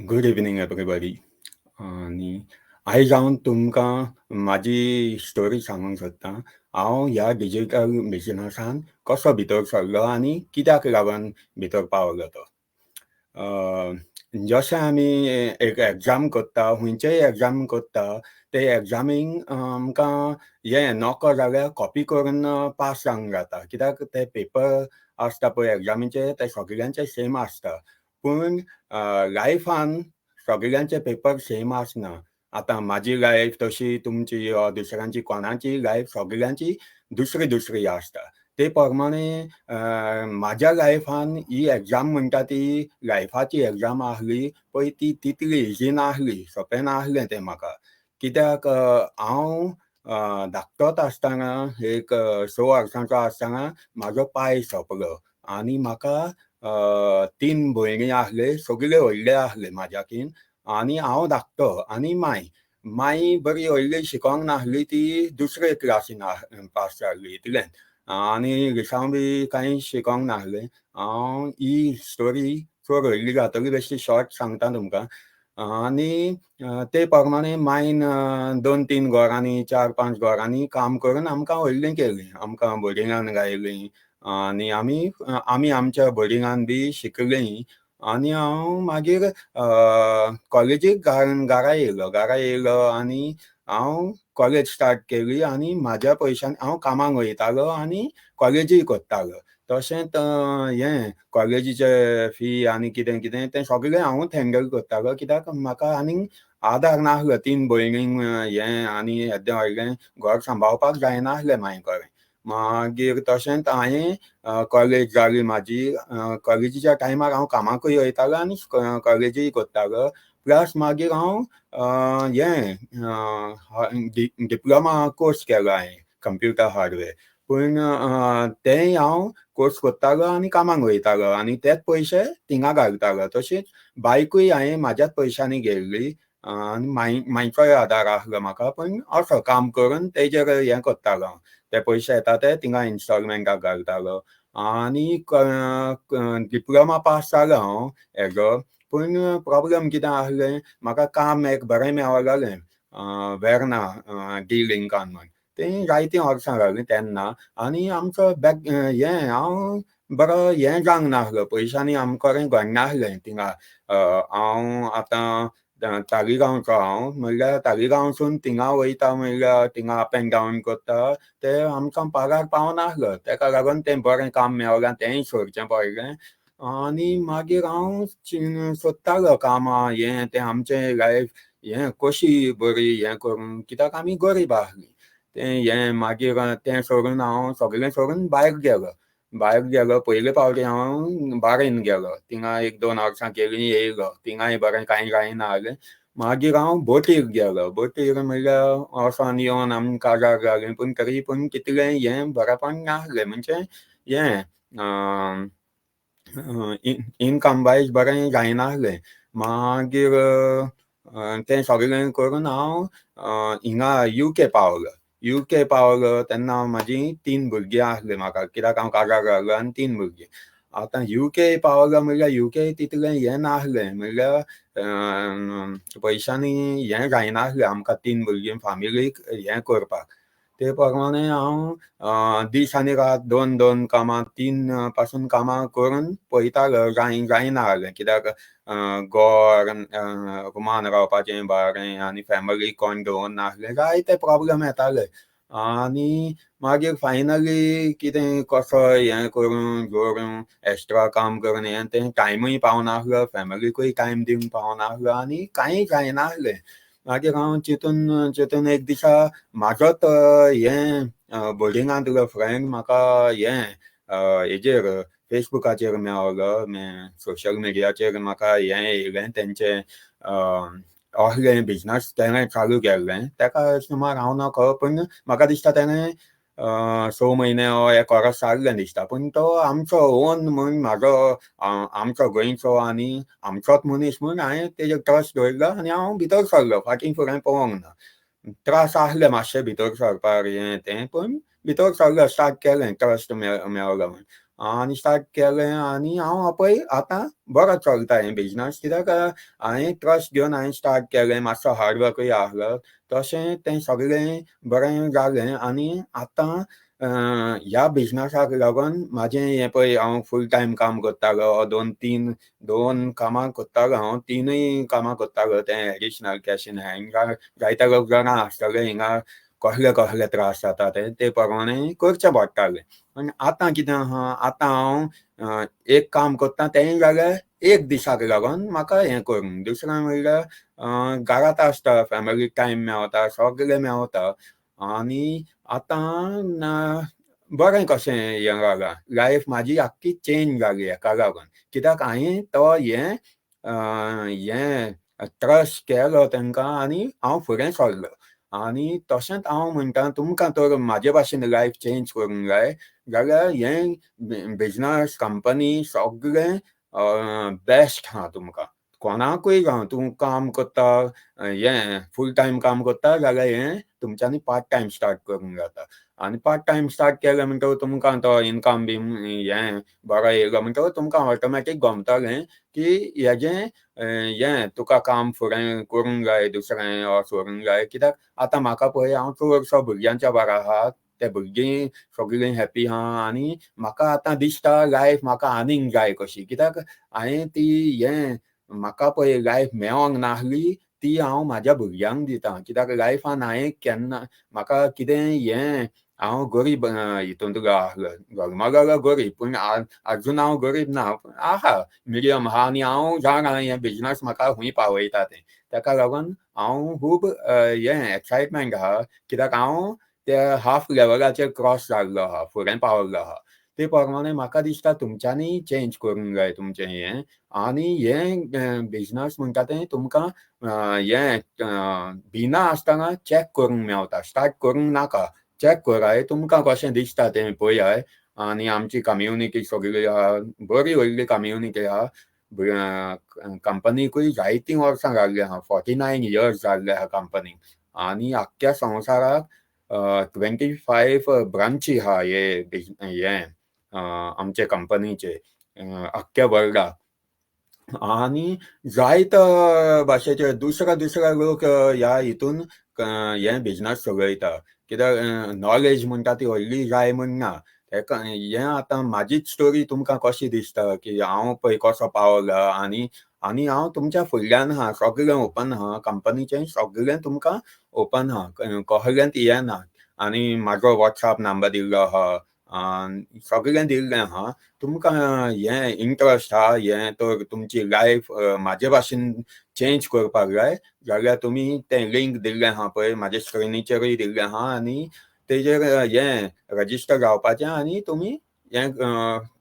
Good evening everybody. आणि आयज हांव तुमकां म्हाजी स्टोरी सांगूंक सोदतां. हांव ह्या डिजिटल बिजनसान कसो भितर सरलो आनी कित्याक लागून भितर पावलो तो. जशें आमी एक एग्जाम कोत्ता, खंयचेय एग्जाम कोत्ता, ते एग्जामीक आमकां नॉको जाल्यार कॉपी करून पास जावंक जाता. कित्याक ते पेपर आसता पळय एग्जामीचे ते सगळ्यांचे सेम आसता. पूण लायफान सगळ्यांचे पेपर सेम आसना. आतां म्हाजी लायफ तशी, तुमची दुसऱ्यांची कोणाची लायफ सगळ्यांची दुसरी दुसरी आसता. ते प्रमाणे म्हाज्या लायफान ही एग्जाम म्हणटा ती लायफाची एग्जाम आसली पळय, ती तितली इजी नासली, सोंपें नासलें तें म्हाका. कित्याक हांव धाकटोच आसतना एक 6 वर्सांचो आसतना म्हाजो पाय सोंपलो आनी म्हाका 3 भयणी आसले, सगळे व्हडले आसले म्हाज्याकीन आनी हांव धाकटो आनी माय बरी व्हडली शिकोंक नासली, ती दुसरे क्लासीन पास जाल्ली इतलेंच. आनी लिसांव बी कांय शिकोंक नासलें. हांव ही स्टोरी चड व्हडली जातली बेश्टी शॉर्ट सांगता तुमकां. आनी ते प्रमाणे मायन 2-3 घरांनी 4-5 घरांनी काम करून आमकां व्हडलीं केलीं, आमकां बोर्डिंगान घायलीं आनी आमी आमच्या बोर्डिंगान बी शिकलीं. आनी हांव मागीर कॉलेजीक घरा येयलो आनी हांव कॉलेज स्टार्ट केली आनी म्हाज्या पयशान हांव कामाक वयतालो आनी कॉलेजीय कोत्तालो. तशेंच कॉलेजीचे फी आनी कितें कितें तें सगळें हांवूच हँडल कोत्तालो, कित्याक म्हाका आनीक आदार नासलो. 3 भयणींक आनी येदें व्हडलें घर सांबाळपाक जायनासलें मागीर कडेन. मागीर तशेंच हांवें कॉलेज जाली म्हाजी. कॉलेजीच्या टायमार हांव कामाकूय वयतालो आनी कॉलेजीय कोत्तालो. प्लस मागीर हांव डिप्लोमा कोर्स केलो हांवें कंप्युटर हार्डवेअर. पूण तेंय हांव कोर्स कोत्तालो आनी कामाक वयतालो आनी तेच पयशे थिंगा घालतालो. तशेंच बायकूय हांवें म्हाज्याच पयशांनी घेतली आनी मायचोय आदार आसलो म्हाका. पूण असो काम करून तेजेर कोत्तालो हांव. ते पयशे येता ते थिंगा इन्स्टॉलमेंटाक घालतालो आनी डिप्लोमा पास जालो हांव हेजो. पूण प्रॉब्लम कितें आसलें, म्हाका काम एक बरें मेळलें वेर्ना डी-लिंकान म्हण. तें जायतीं वर्सां जालीं तेन्ना आनी आमचो हांव बरो जावंक नासलो, पयशांनी आमकोडेन घडनासलें थिंगा. हांव आतां तालिगांवचो म्हणल्यार तालिगांवसून थिंगा वयता म्हणल्यार थिंगा अप एंड डावन कोत्ता, ते आमकां पागार पावनासलो. तेका लागून तें बरें काम मेळलें तेंय सोडचें पडलें. आनी मागीर हांव सोदतालो कामां तें आमचें लायफ कशी बरी करून, कित्याक आमी गरीब आसलीं. तें मागीर तें सोडून हांव सगळें सोडून भायर गेलो. पयले फावटी हांव बारेन गेलो. थिंगा 1-2 वर्सां केलीं, येयलो. थिंगाय बरें कांय जायनासलें. मागीर हांव बोटीर गेलो. बोटीर म्हणल्यार वोसोन येवन आमी काजार जालीं. पूण तरी पूण तितलें बरेंपण नासलें. म्हणजे इनकम वायज बरें जायनासलें. मागीर तें सगळें करून हांव हिंगा UK पावलो तेन्ना म्हाजी 3 भुरगीं आसलीं म्हाका, कित्याक हांव काजार जाल्लो आनी 3 भुरगीं. आतां UK पावलो म्हणल्यार UK तितलें नासलें, म्हणल्यार पयशांनी जायनासलें आमकां 3 भुरगीं फॅमिलीक करपाक. ते प्रमाणे हांव दीस आनी रात 2-2 कामां, 3 पासून कामां करून पळयतालो जायनासलें, कित्याक घर, रुमान रावपाचें भाडें आनी फॅमिलीक कोण दवरनासलें, जायते प्रॉब्लेम येताले. आनी मागीर फायनली कितें कसो करून जोडून एक्स्ट्रा काम करून तें टायमूय पावनासलो, फॅमिलीकूय टायम दिवंक पावनासलो आनी कांय जायनासलें. मागीर हांव चिंतून एक दिसा म्हाजोच बोर्डिंगांतलो फ्रेंड म्हाका हेजेर फेसबुकाचेर मेळलो, सोशल मिडियाचेर म्हाका येयलें तेंचें असलें बिजनस तेणें चालू केल्लें. तेका सुमार हांव नकळो, पूण म्हाका दिसता तेणें 6 म्हयने 1 वर्स जाल्लें दिसता. पूण तो आमचो ओन म्हूण आमचो गोंयचो आनी आमचोच मनीस म्हूण हांवें तेजेर ट्रस्ट दवरलो आनी हांव भितर सरलो. फाटीं फुडें पळोवंक ना. त्रास आसले मातशे भितर सरपाक तें, पूण भितर सरलो, स्टार्ट केलें ट्रस्ट मेळलो म्हूण. आनी स्टार्ट केलें आनी हांव पळय आतां बरो चलता हें बिझनस कित्याक हांवें ट्रस्ट घेवन हांवें स्टार्ट केलें, मातसो हार्ड वर्कूय आसलो, तशें तें सगळें बरें जालें आनी आतां ह्या बिझनसाक लागून म्हाजें हें पळय हांव फूल टायम काम करतालो, 2 कामां करतालो हांव, 3य कामां करतालो तें एडिशनल कॅश इन हँड जायते लोक जाणा आसतले हिंगा कसले कसले त्रास जाता ते प्रमाणे करचें पडटालें. पूण आतां कितें आहा, आतां हांव एक काम करतां तेंय जाल्यार एक दिसाक लागून म्हाका हें करूंक, दुसरें म्हणल्यार घरांत आसता, फॅमिलीक टायम मेवता, सगळें मेवता आनी आतां बरें कशें हें जालां, लायफ म्हाजी आख्खी चेंज जाली हेका लागून. कित्याक हांवें तो हें ट्रस्ट केलो तेंकां आनी हांव फुडें सरलो. आनी तशेंच हांव म्हणटा तुमकां तर म्हाजे भाशेन लायफ चेंज करूंक जाय जाल्यार हें बिझनस कंपनी सगळें बेस्ट आहा तुमकां. कोणाकूय जावं तूं काम करता, हें फूल टायम काम करता जाल्यार हें तुमच्यांनी पार्ट टायम स्टार्ट करूंक जाता. आनी पार्ट टायम स्टार्ट केलें म्हणटकच तुमकां तो इनकम बी हें बरो येयलो म्हणटकच तुमकां ऑटोमॅटीक गमतलें की हेजें हें तुका काम फुडें करूंक जाय दुसरें ऑर सोडूंक जाय. कित्याक आतां म्हाका पळय हांव चडसो भुरग्यांच्या बारा आहा, ते भुरगीं सगळीं हॅपी आहा आनी म्हाका आतां दिसता लायफ म्हाका आनीक जाय कशी. कित्याक हांवें ती हें म्हाका पळय लायफ मेळोंक नाहली ती हांव म्हाज्या भुरग्यांक दितां. कित्याक लायफान हांवें केन्ना म्हाका कितें हें हांव गरीब हितूंत आसलो, जल्मालो गरीब पूण आजून हांव गरीब ना, आहा मिडियम आहा आनी हांव जाणा हें बिझनस म्हाका खूंय पावयता तें. ताका लागून हांव खूब हें एक्सायटमेंट आहा कित्याक हांव त्या हाफ लेवलाचेर क्रॉस जाल्लो आहा, फुडें पावल्लो आहा. ते प्रमाणे म्हाका दिसता तुमच्यांनी चेंज करूंक जाय तुमचें हें आनी हें बिझनस म्हणटा तें तुमकां हें भिना आसतना चॅक करूंक मेवता. स्टार्ट करूंक नाका, चॅक कराय, तुमकां कशें दिसता तें पळयाय. आनी आमची कम्युनिटी सगळी आहा, बरी व्हडली कम्युनिटी आहा. कंपनीकूय जायतीं वर्सां जाल्लीं आहा, 49 इयर्स जाल्ले आहा कंपनीक आनी आख्ख्या संवसाराक 25 ब्रांची आहा हें आमचे कंपनीचे आख्ख्या वर्ल्डाक. आनी जायत भाशेचे दुसरे लोक ह्या हितून हें बिझनस चलयता. कित्याक नॉलेज म्हणटा ती व्हडली जाय म्हण ना. हें आतां म्हाजीच स्टोरी तुमकां कशी दिसता की हांव पळय कसो पावलो आनी हांव तुमच्या फुडल्यान आहा, सगळें ओपन आहा, कंपनीचें सगळें तुमकां ओपन आहा, कसलेंच हें ना. आनी म्हाजो वॉट्सएप नंबर दिल्लो आहा, सगळें दिल्लें आहा. तुमकां हें इंट्रस्ट आहा हें तर तुमची लायफ म्हाजे भाशेन चेंज करपाक जाय जाल्यार तुमी तें लिंक दिल्लें आहा पळय म्हाज्या स्क्रिनीचेरूय दिल्लें आहा आनी तेजेर हें रजिस्टर जावपाचें आनी तुमी हें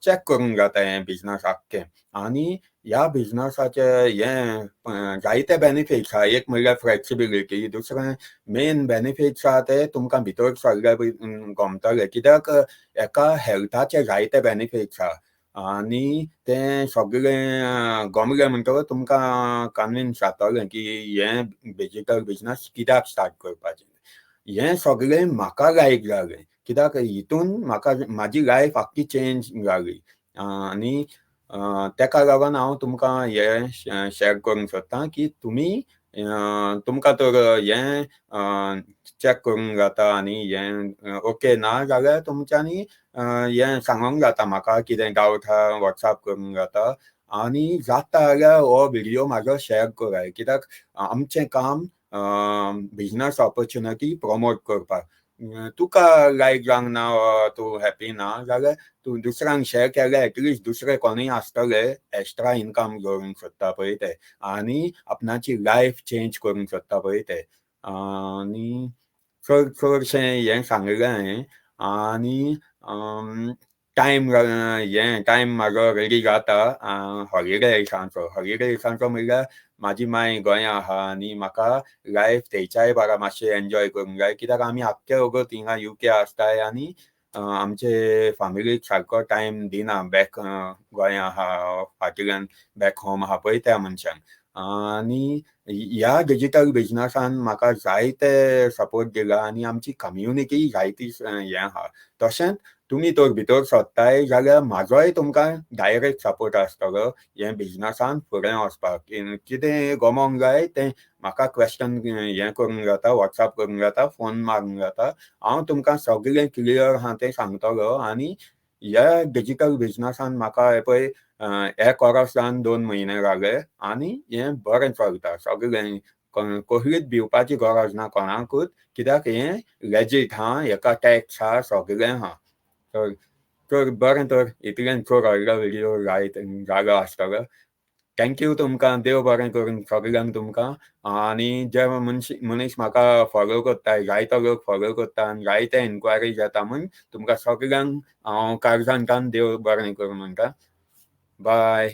चॅक करूंक जाता हें बिझनस आख्खें. आनी ह्या बिझनसाचे हें जायते बेनिफिट्स आहा. एक म्हणल्यार फ्लेक्सिबिलिटी, दुसरें मेन बेनिफिट्स आहा ते तुमकां भितर सरले गमतले कित्याक हेका हेल्थाचे जायते बेनिफिट्स आहा. आनी तें सगळें गमलें म्हणटकच तुमकां कन्विन्स जातलें की हें डिजिटल बिझनस कित्याक स्टार्ट करपाचें. हें सगळें म्हाका लायक जालें कित्याक हितून म्हाका म्हाजी लायफ आख्खी चेंज जाली आनी तेका लागून हांव तुमकां हें शेअर करूंक सोदतां की तुमी तुमकां तर हें चॅक करूंक जाता आनी हें ओके ना जाल्यार तुमच्यांनी हें सांगूंक जाता म्हाका कितें डावट आहा वॉट्सएप करूंक जाता. आनी जाता जाल्यार हो व्हिडिओ म्हाजो शेअर कराय कित्याक आमचें काम बिझनस ऑपॉर्च्युनिटी प्रमोट करपाक. तुका लायक जावंक ना तूं हॅपी ना जाल्यार तूं दुसऱ्यांक शेअर केल्यार एटलिस्ट दुसरे कोणूय आसतले एक्स्ट्रा इनकम घेवंक सोदता पळय ते आनी आपणाची लायफ चेंज करूंक सोदता पळय ते. आनी चडशें हें सांगलें हांवें आनी टायम म्हाजो रेडी जाता हॉलिडेजांचो म्हणल्यार म्हाजी माय गोंया आहा आनी म्हाका लायफ थंयच्याय बारा मातशें एन्जॉय करूंक जाय कित्याक आमी आख्खे वगत हिंगा UK आसताय आनी आमचे फॅमिलीक सारको टायम दिना बॅक गोंया आहा फाटील्यान बॅक होम आहा पळय त्या मनशांक. आनी ह्या डिजिटल बिझनसान म्हाका जायते सपोर्ट दिला आनी आमची कम्युनिटी जायती हें आहा. तशेंच तुमी तर भितर सोदताय जाल्यार म्हाजोय तुमकां डायरेक्ट सपोर्ट आसतलो हे बिझनसान फुडें वचपाक. कितें गमोंक जाय तें म्हाका क्वेश्चन हें करूंक जाता, वॉट्सएप करूंक जाता, फोन मारूंक जाता. हांव तुमकां सगळें क्लियर आहा तें सांगतलो आनी ह्या डिजिटल बिझनसान म्हाका हें पळय हे कोरोस जावन 2 म्हयने जाले आनी हें बरें चलता सगळें. कसलीच भिवपाची गरज ना कोणाकूच, कित्याक हें लेजीट हेका टॅक्स आहा, सगळें आहा. तर तर बरें तर इतलें चड व्हडलो व्हिडिओ जालो आसतलो. थँक यू तुमकां. देव बरें करूं सगळ्यांक तुमकां. आनी जे मनीस म्हाका फॉलो करताय, जायतो लोक फॉलो करता आनी जायते एन्क्वायरीज येता म्हूण तुमकां सगळ्यांक हांव काळजांतल्यान देव बरें करूं म्हणटा. बाय.